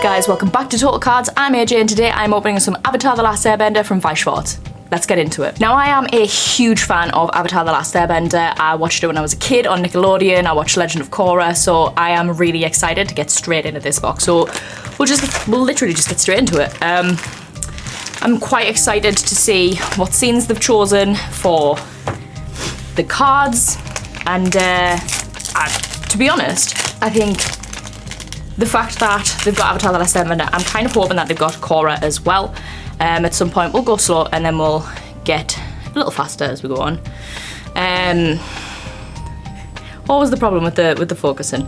guys, welcome back to Total Cards. I'm AJ and today I'm opening some Avatar The Last Airbender from Vice Schwartz. Let's get into it. Now I am a huge fan of Avatar The Last Airbender. I watched it when I was a kid on Nickelodeon. I watched Legend of Korra, so I am really excited to get straight into this box. So we'll literally just get straight into it. I'm quite excited to see what scenes they've chosen for the cards, and to be honest, I think the fact that they've got Avatar The Last Airbender, I'm kind of hoping that they've got Korra as well. At some point we'll go slow and then we'll get a little faster as we go on. What was the problem with the focusing?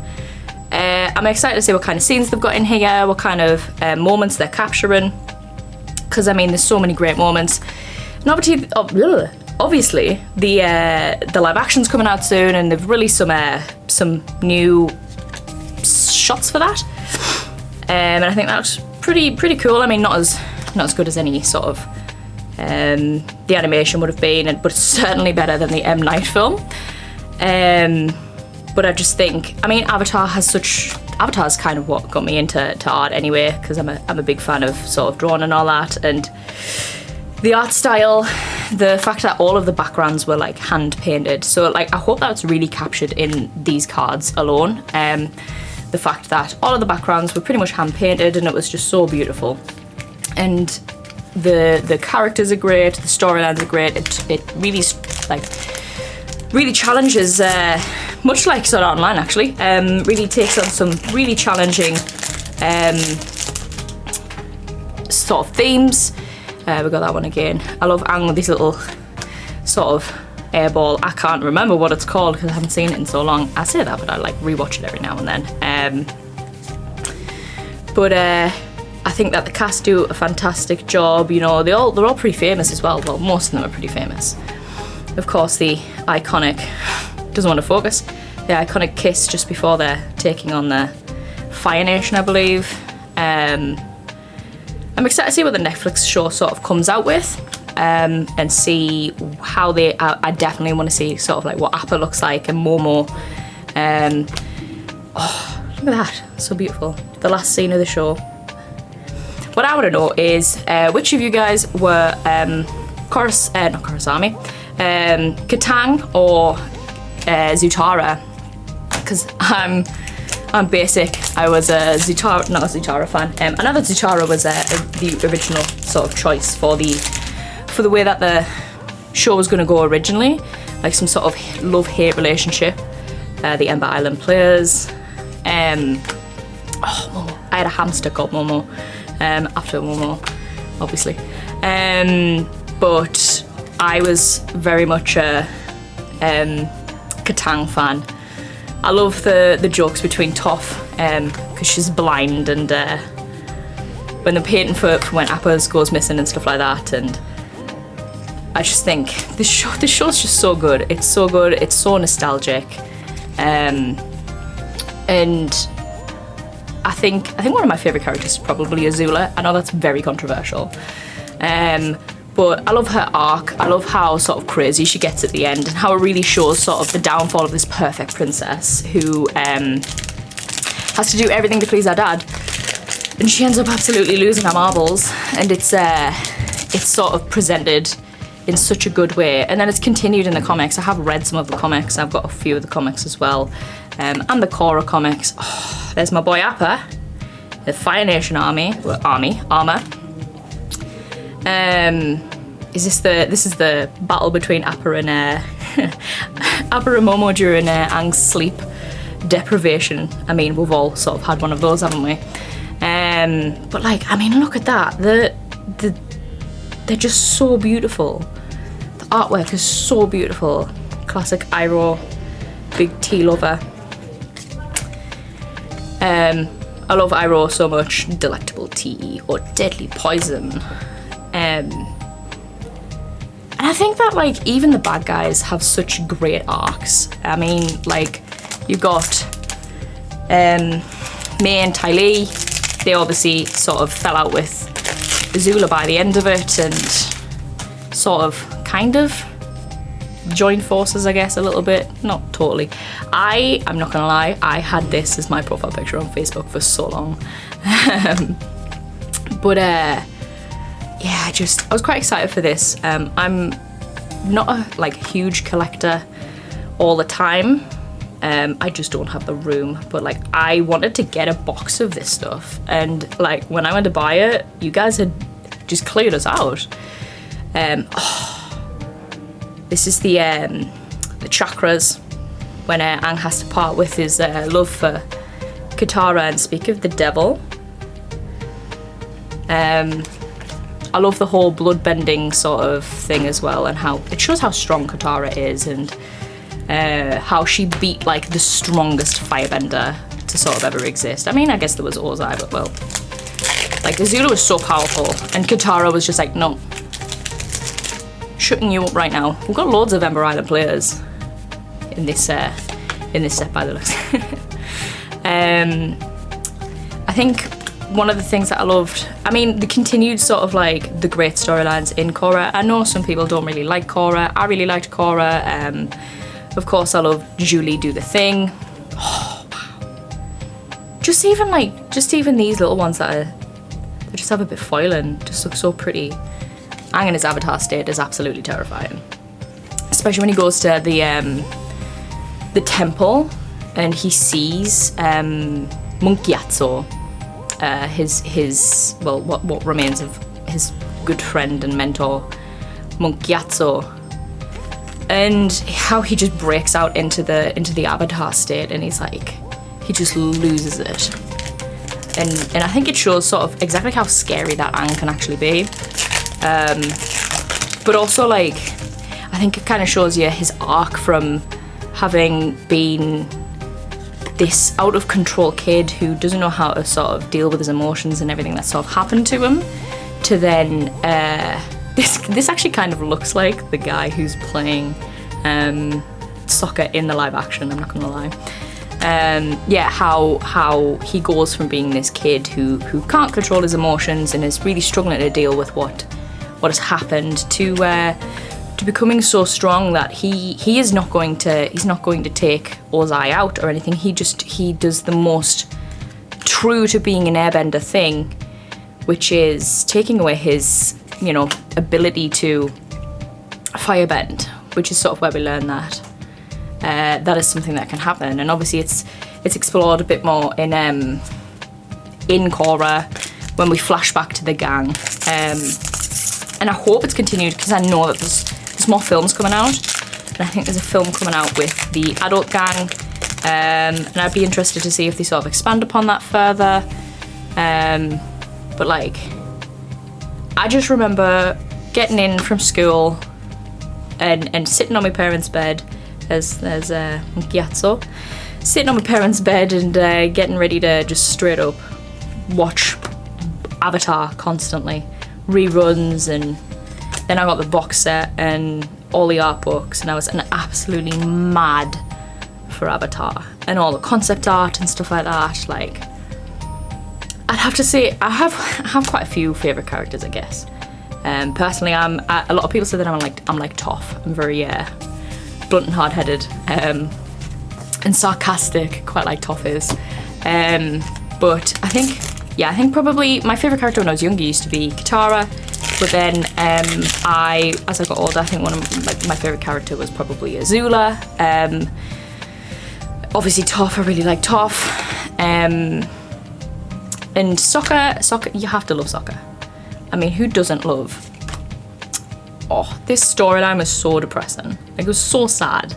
I'm excited to see what kind of scenes they've got in here, what kind of moments they're capturing, because I mean there's so many great moments. And obviously the live action's coming out soon, and they've released some new shots for that, and I think that's pretty cool. I mean, not as good as any sort of the animation would have been, but certainly better than the M. Night film. But I just think, I mean, Avatar's kind of what got me into art anyway, because I'm a big fan of sort of drawing and all that, and the art style, the fact that all of the backgrounds were like hand painted. So like, I hope that's really captured in these cards alone. The fact that all of the backgrounds were pretty much hand painted and it was just so beautiful. And the characters are great, the storylines are great. It really challenges, much like Sword Art Online actually, really takes on some really challenging sort of themes. We got that one again. I love Aang with these little sort of airball. I can't remember what it's called because I haven't seen it in so long. I say that, but I like rewatch it every now and then. I think that the cast do a fantastic job. You know, they're all pretty famous as well. Well, most of them are pretty famous. Of course, the iconic, doesn't want to focus, the iconic kiss just before they're taking on the Fire Nation, I believe. I'm excited to see what the Netflix show sort of comes out with, and see how they. I definitely want to see sort of like what Appa looks like and Momo. Oh, look at that, so beautiful. The last scene of the show. What I want to know is which of you guys were not Kurosami, Katang or Zutara? Because I'm basic. I was a Zutara, not a Zutara fan. Another Zutara was the original sort of choice for the way that the show was going to go originally, like some sort of love-hate relationship. The Ember Island players. Momo. I had a hamster called Momo. After Momo, obviously. But I was very much a Katang fan. I love the jokes between Toph, because she's blind, and when they're painting for when Appa goes missing and stuff like that, and I just think this show's just so good. It's so good. It's so nostalgic, and I think one of my favourite characters is probably Azula. I know that's very controversial, but I love her arc. I love how sort of crazy she gets at the end, and how it really shows sort of the downfall of this perfect princess who has to do everything to please her dad, and she ends up absolutely losing her marbles. And it's sort of presented in such a good way, and then it's continued in the comics. I have read some of the comics. I've got a few of the comics as well, and the Korra comics. Oh, there's my boy Appa, the Fire Nation armor. This is the battle between Appa and Appa and Momo during Aang's sleep deprivation. I mean, we've all sort of had one of those, haven't we? But like, I mean, look at that. They're just so beautiful. The artwork is so beautiful. Classic Iroh, big tea lover. I love Iroh so much. Delectable tea or deadly poison. And I think that like even the bad guys have such great arcs. I mean, like you got Mei and Ty Lee. They obviously sort of fell out with Azula by the end of it, and sort of kind of joined forces, I guess, a little bit. Not totally. I'm not gonna lie, I had this as my profile picture on Facebook for so long. But yeah, I was quite excited for this. I'm not a like huge collector all the time. I just don't have the room, but like I wanted to get a box of this stuff, and like when I went to buy it, you guys had just cleared us out. This is the chakras when Aang has to part with his love for Katara. And speak of the devil, I love the whole bloodbending sort of thing as well, and how it shows how strong Katara is, and how she beat like the strongest firebender to sort of ever exist. I mean, I guess there was Ozai, but well, like Azula was so powerful, and Katara was just like, no, shutting you up right now. We've got loads of Ember Island players in this set by the looks. I think one of the things that I loved, I mean, the continued sort of like the great storylines in Korra. I know some people don't really like Korra. I really liked Korra. Of course, I love Julie Do the Thing. Oh, wow. Just even these little ones they just have a bit foiling, just look so pretty. Aang in his avatar state is absolutely terrifying, especially when he goes to the temple and he sees Munkyatso, his well, what remains of his good friend and mentor Munkyatso, and how he just breaks out into the avatar state, and he's like, he just loses it, and I think it shows sort of exactly how scary that Aang can actually be, but also like I think it kind of shows you his arc from having been this out of control kid who doesn't know how to sort of deal with his emotions and everything that sort of happened to him, to then this actually kind of looks like the guy who's playing soccer in the live action, I'm not gonna lie. Yeah, how he goes from being this kid who can't control his emotions and is really struggling to deal with what has happened to becoming so strong that he's not going to take Ozai out or anything. He does the most true to being an airbender thing, which is taking away his, you know, ability to firebend, which is sort of where we learn that that is something that can happen. And obviously it's explored a bit more in Korra when we flash back to the gang, and I hope it's continued, because I know that there's more films coming out, and I think there's a film coming out with the adult gang, and I'd be interested to see if they sort of expand upon that further. But like, I just remember getting in from school and sitting on my parents' bed as Gyatso, sitting on my parents' bed and getting ready to just straight up watch Avatar constantly, reruns, and then I got the box set and all the art books, and I was absolutely mad for Avatar and all the concept art and stuff like that. Like, I'd have to say I have quite a few favourite characters, I guess. Personally, a lot of people say that I'm like Toph. I'm very blunt and hard-headed and sarcastic, quite like Toph is. But I think probably my favourite character when I was younger used to be Katara. But then as I got older, I think one of my favourite character was probably Azula. Obviously Toph, I really like Toph. And Sokka, you have to love Sokka. I mean, who doesn't love? Oh, this storyline was so depressing. Like, it was so sad.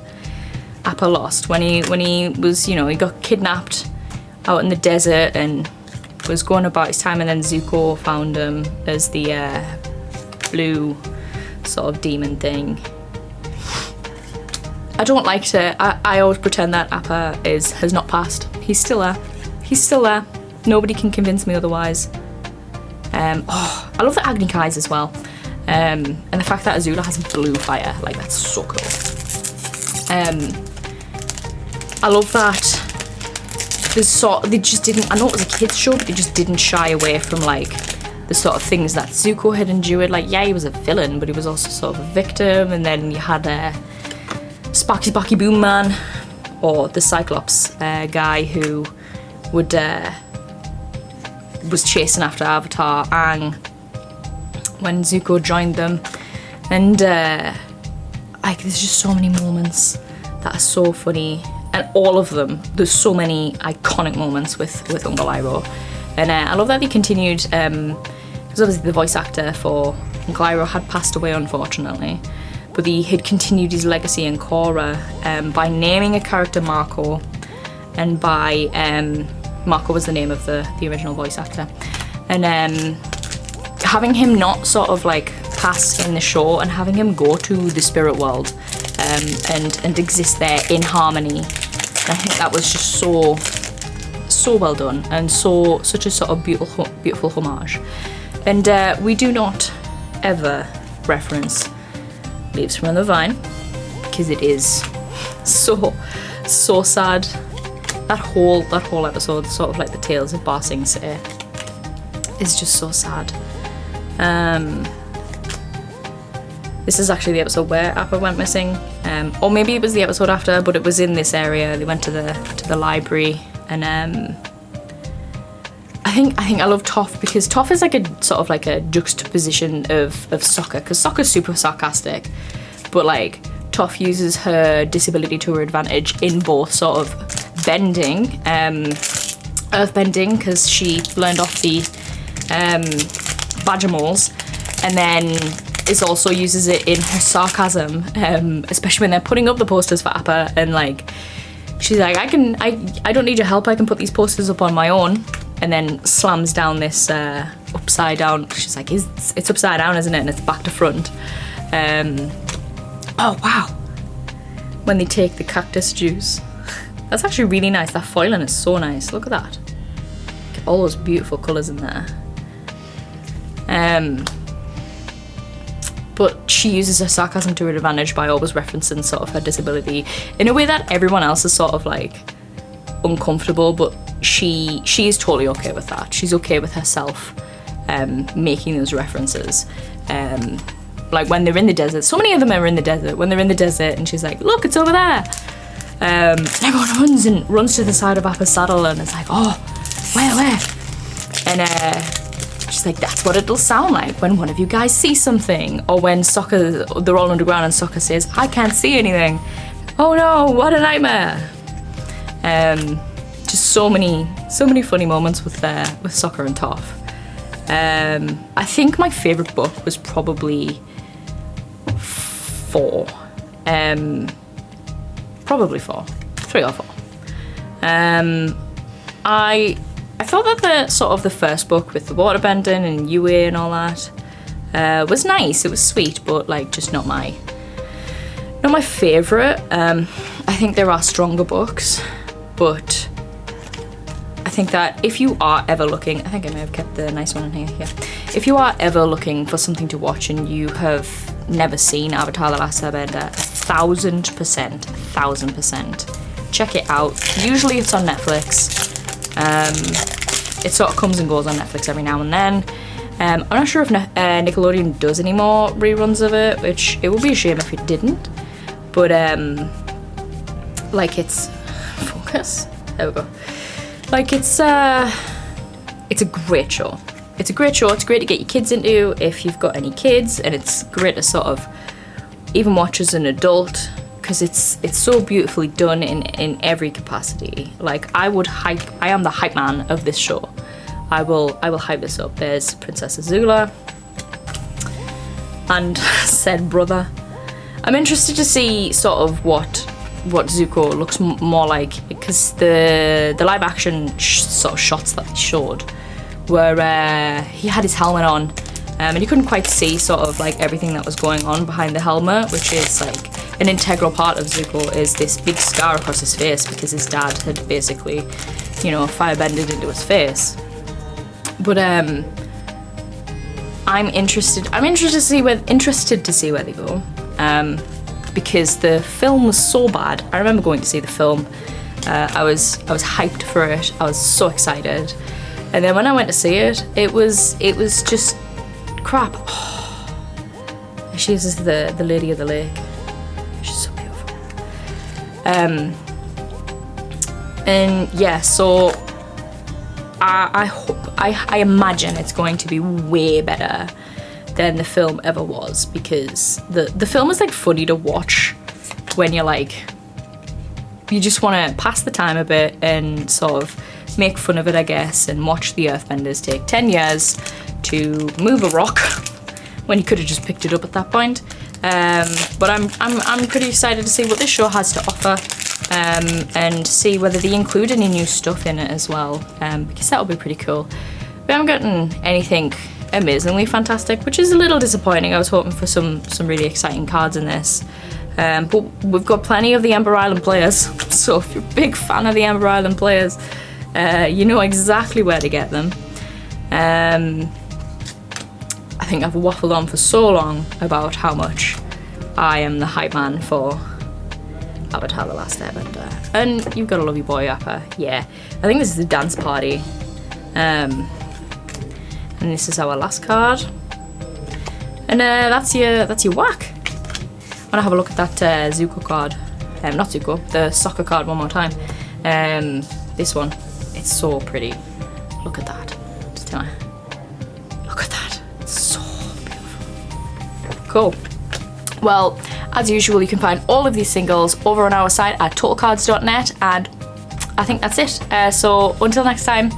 Appa lost when he was, you know, he got kidnapped out in the desert and was going about his time, and then Zuko found him as the blue sort of demon thing. I don't like to. I always pretend that Appa has not passed. He's still there. He's still there. Nobody can convince me otherwise. I love the Agni Kais as well, and the fact that Azula has blue fire. Like, that's so cool. I love that. They just didn't. I know it was a kids show, but they just didn't shy away from like the sort of things that Zuko had endured. Like, yeah, he was a villain, but he was also sort of a victim. And then you had Sparky Boom Man, or the Cyclops guy who would was chasing after Avatar Aang when Zuko joined them, and like there's just so many moments that are so funny, and all of them, there's so many iconic moments with Uncle Iroh, and I love that they continued, because obviously the voice actor for Uncle Iroh had passed away unfortunately, but he had continued his legacy in Korra by naming a character Marco, and by Marco was the name of the original voice actor, and having him not sort of like pass in the show and having him go to the spirit world and exist there in harmony. And I think that was just so well done, and such a sort of beautiful homage. And we do not ever reference Leaves from the Vine, because it is so sad. That whole episode, sort of like the Tales of Ba Sing Se, is just so sad. This is actually the episode where Appa went missing, or maybe it was the episode after, but it was in this area. They went to the library, and I think I love Toph because Toph is like a sort of like a juxtaposition of Sokka, because Sokka's super sarcastic, but like Toph uses her disability to her advantage in both sort of bending, earthbending, because she learned off the Badgermoles, and then is also uses it in her sarcasm, especially when they're putting up the posters for Appa, and like she's like, I don't need your help, I can put these posters up on my own, and then slams down this upside down. She's like, it's upside down, isn't it? And it's back to front. Oh wow, when they take the cactus juice, that's actually really nice. That foiling is so nice. Look at that, get all those beautiful colours in there. But she uses her sarcasm to her advantage by always referencing sort of her disability in a way that everyone else is sort of like uncomfortable, but she is totally okay with that. She's okay with herself making those references. Like when they're in the desert, so many of them are in the desert, when they're in the desert and she's like, look, it's over there. Everyone runs to the side of Appa's saddle and it's like, oh, where? And she's like, that's what it'll sound like when one of you guys sees something, or when Sokka, they're all underground and Sokka says, I can't see anything. Oh no, what a nightmare. Just so many funny moments with Sokka and Toph. I think my favourite book was probably 4. Probably 4. 3 or 4. I thought that the sort of the first book with the waterbending and Yue and all that was nice. It was sweet, but like just not my favourite. I think there are stronger books, but I think that if you are ever looking, I think I may have kept the nice one in here. Yeah. If you are ever looking for something to watch and you have never seen Avatar: The Last Airbender, 1000%, check it out. Usually it's on Netflix. It sort of comes and goes on Netflix every now and then. I'm not sure if Nickelodeon does any more reruns of it, which it would be a shame if it didn't. But like it's focus. There we go. Like it's a great show. It's a great show. It's great to get your kids into if you've got any kids, and it's great to sort of even watch as an adult, because it's so beautifully done in every capacity. Like I am the hype man of this show. I will hype this up. There's Princess Azula and said brother. I'm interested to see sort of what Zuko looks more like, because the live action sort of shots that they showed where he had his helmet on, and you couldn't quite see sort of like everything that was going on behind the helmet, which is like an integral part of Zuko, is this big scar across his face because his dad had basically, firebended into his face. But I'm interested to see where they go, because the film was so bad. I remember going to see the film. I was hyped for it. I was so excited, and then when I went to see it, it was just crap. She is the Lady of the Lake. She's so beautiful. And yeah, so I imagine it's going to be way better than the film ever was, because the film is like funny to watch when you're like, you just want to pass the time a bit and sort of make fun of it, I guess, and watch the Earthbenders take 10 years to move a rock when you could have just picked it up at that point. But I'm pretty excited to see what this show has to offer, and see whether they include any new stuff in it as well, because that would be pretty cool. We haven't gotten anything amazingly fantastic, which is a little disappointing. I was hoping for some really exciting cards in this. But we've got plenty of the Ember Island players, so if you're a big fan of the Ember Island players, you know exactly where to get them. I think I've waffled on for so long about how much I am the hype man for Avatar The Last Airbender. And you've got to love your boy Appa, yeah. I think this is the dance party. And this is our last card. And that's your whack. I'm gonna have a look at that Zuko card. Not Zuko, the soccer card one more time. This one, it's so pretty. Look at that. Just tell me. Look at that. It's so beautiful. Cool. Well, as usual, you can find all of these singles over on our site at totalcards.net, and I think that's it. So until next time,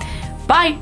bye.